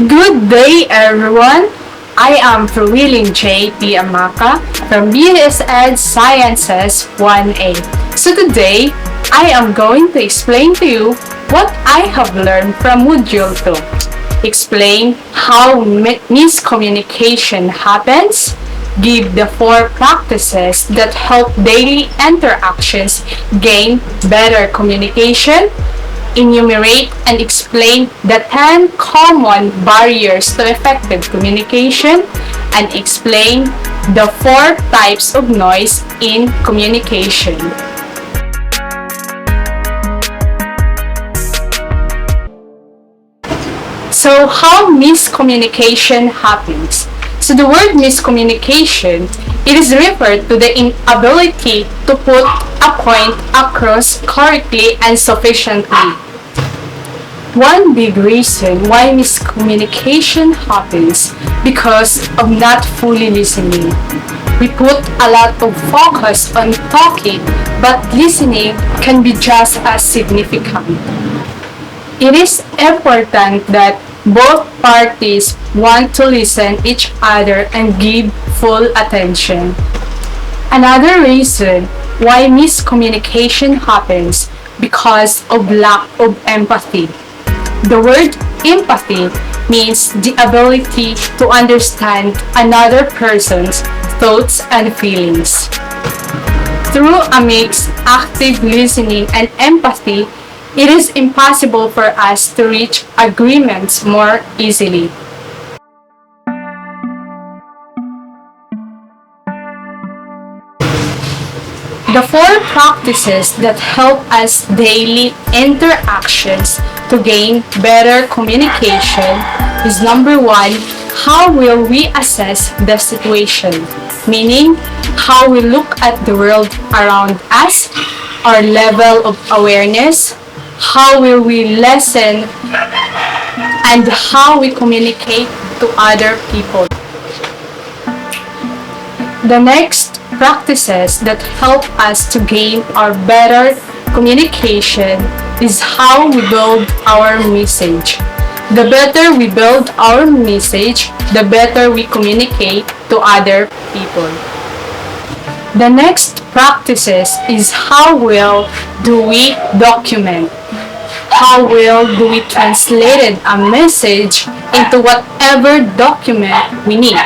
Good day, everyone. I am Pruwiling J.P. Amaka from BS Ed Sciences 1A. So today, I am going to explain to you what I have learned from Module 2. Explain how miscommunication happens, give the 4 practices that help daily interactions gain better communication, enumerate and explain the 10 common barriers to effective communication, and explain the 4 types of noise in communication. So, how miscommunication happens? So, the word miscommunication, it is referred to the inability to put a point across correctly and sufficiently. One big reason why miscommunication happens because of not fully listening. We put a lot of focus on talking, but listening can be just as significant. It is important that both parties want to listen each other and give full attention. Another reason why miscommunication happens because of lack of empathy. The word empathy means the ability to understand another person's thoughts and feelings. Through a mix of active listening and empathy, it is impossible for us to reach agreements more easily. The 4 practices that help us daily interactions to gain better communication is number 1, how will we assess the situation? Meaning, how we look at the world around us, our level of awareness, how will we listen, and how we communicate to other people. The next practices that help us to gain our better communication is how we build our message. The better we build our message, the better we communicate to other people. The next practices is how well do we document? How well do we translate a message into whatever document we need?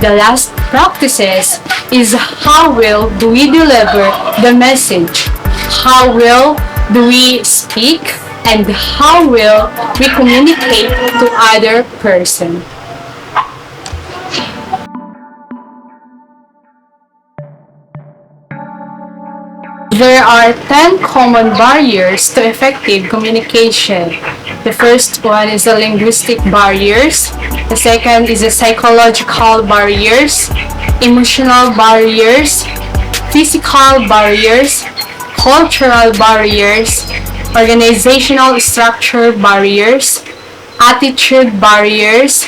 The last practices is how well do we deliver the message? How well do we speak? And how well we communicate to other person? There are 10 common barriers to effective communication. The first one is the linguistic barriers. The second is the psychological barriers, emotional barriers, physical barriers, cultural barriers, organizational structure barriers, attitude barriers,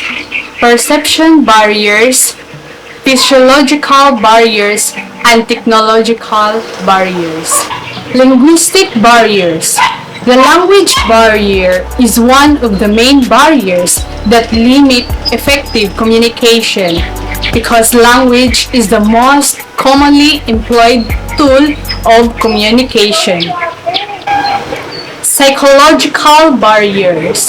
perception barriers, physiological barriers, and technological barriers. Linguistic barriers. The language barrier is one of the main barriers that limit effective communication because language is the most commonly employed tool of communication. Psychological barriers.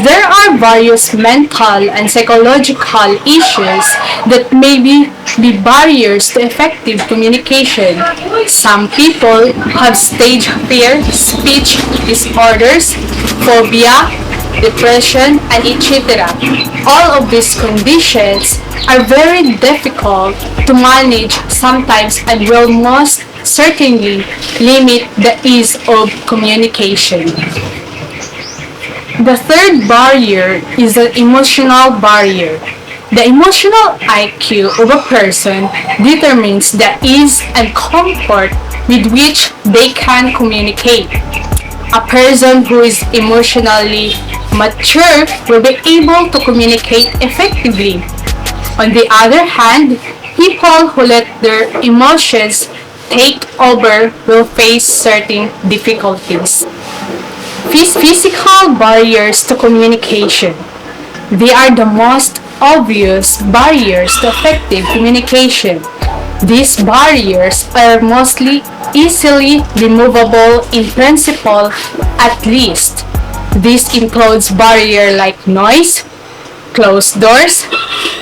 There are various mental and psychological issues that may be barriers to effective communication. Some people have stage fear, speech disorders, phobia, depression, and etc. All of these conditions are very difficult to manage sometimes and will most certainly limit the ease of communication. The third barrier is the emotional barrier. The emotional IQ of a person determines the ease and comfort with which they can communicate. A person who is emotionally mature will be able to communicate effectively. On the other hand, people who let their emotions take over will face certain difficulties. Physical barriers to communication. They are the most obvious barriers to effective communication. These barriers are mostly easily removable in principle at least. This includes barriers like noise, closed doors,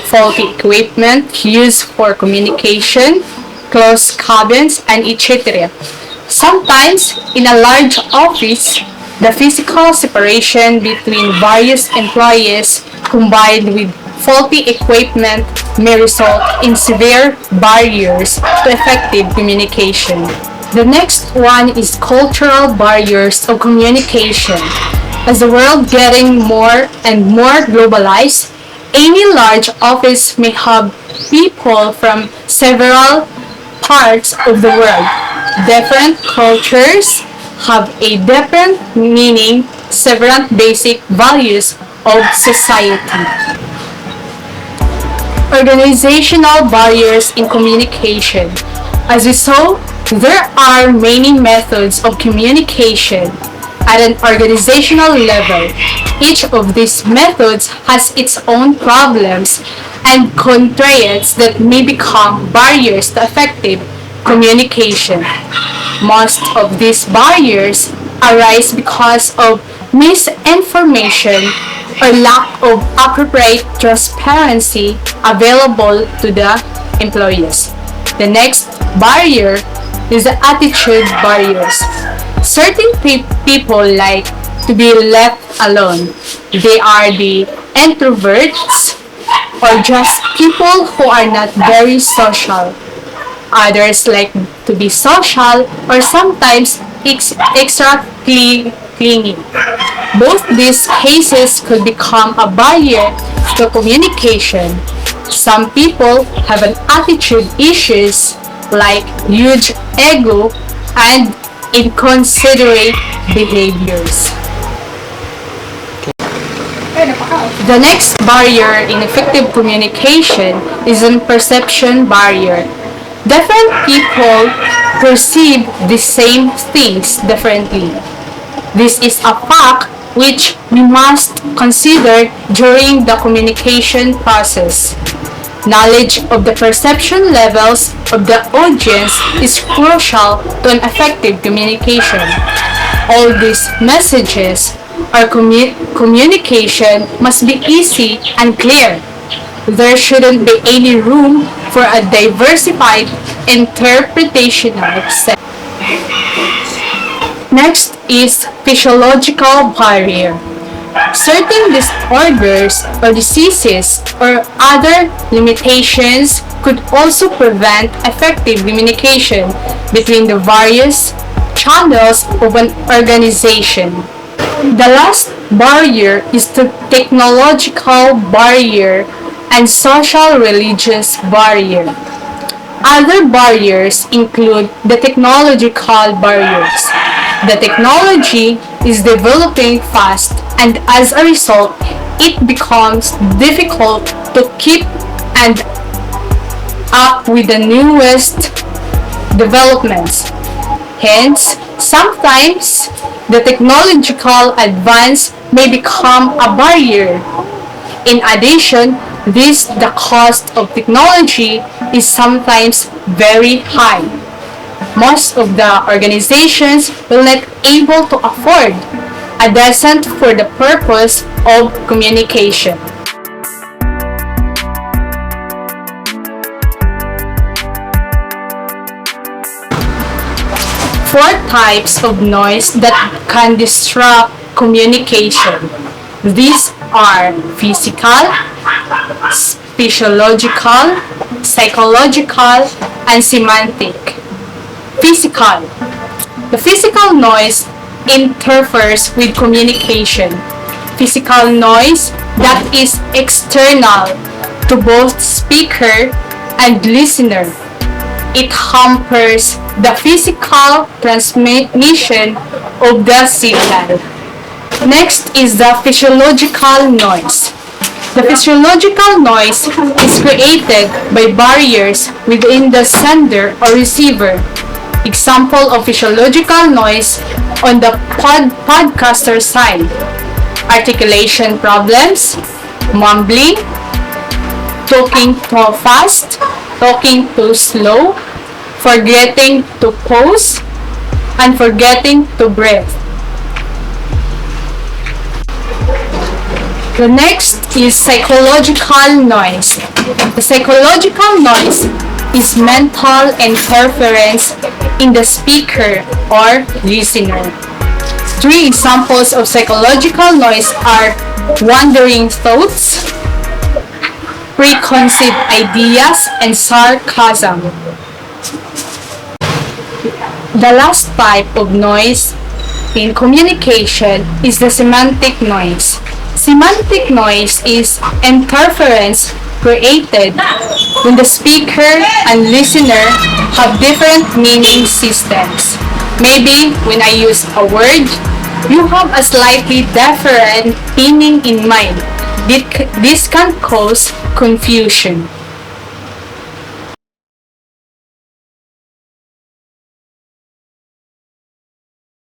faulty equipment used for communication, closed cabins, and etc. Sometimes, in a large office, the physical separation between various employees combined with faulty equipment may result in severe barriers to effective communication. The next one is cultural barriers of communication. As the world getting more and more globalized, any large office may have people from several parts of the world. Different cultures have a different meaning, several basic values of society. Organizational barriers in communication. As we saw, there are many methods of communication at an organizational level. Each of these methods has its own problems and constraints that may become barriers to effective communication. Most of these barriers arise because of misinformation or lack of appropriate transparency available to the employees. The next barrier is the attitude barriers. Certain people like to be left alone. They are the introverts or just people who are not very social. Others like to be social or sometimes extra clingy. Both these cases could become a barrier to communication. Some people have an attitude issues like huge ego and inconsiderate behaviors. The next barrier in effective communication is a perception barrier. Different people perceive the same things differently. This is a fact which we must consider during the communication process. Knowledge of the perception levels of the audience is crucial to an effective communication. All these messages or communication must be easy and clear. There shouldn't be any room for a diversified interpretational set. Next is physiological barrier. Certain disorders or diseases or other limitations could also prevent effective communication between the various channels of an organization. The last barrier is the technological barrier and social religious barrier. Other barriers include the technological barriers. The technology is developing fast and as a result, it becomes difficult to keep and up with the newest developments. Hence, sometimes the technological advance may become a barrier. In addition, the cost of technology is sometimes very high. Most of the organizations will not able to afford a decent for the purpose of communication. Four types of noise that can disrupt communication. These are physical, physiological, psychological, and semantic. Physical. The physical noise interferes with communication. Physical noise that is external to both speaker and listener. It hampers the physical transmission of the signal. Next is the physiological noise. The physiological noise is created by barriers within the sender or receiver. Example of physiological noise on the podcaster side: articulation problems, mumbling, talking too fast, talking too slow, forgetting to pause, and forgetting to breathe. The next is psychological noise. The psychological noise is mental interference in the speaker or listener. Three examples of psychological noise are wandering thoughts, preconceived ideas, and sarcasm. The last type of noise in communication is the semantic noise. Semantic noise is interference created when the speaker and listener have different meaning systems. Maybe when I use a word, you have a slightly different meaning in mind. This can cause confusion.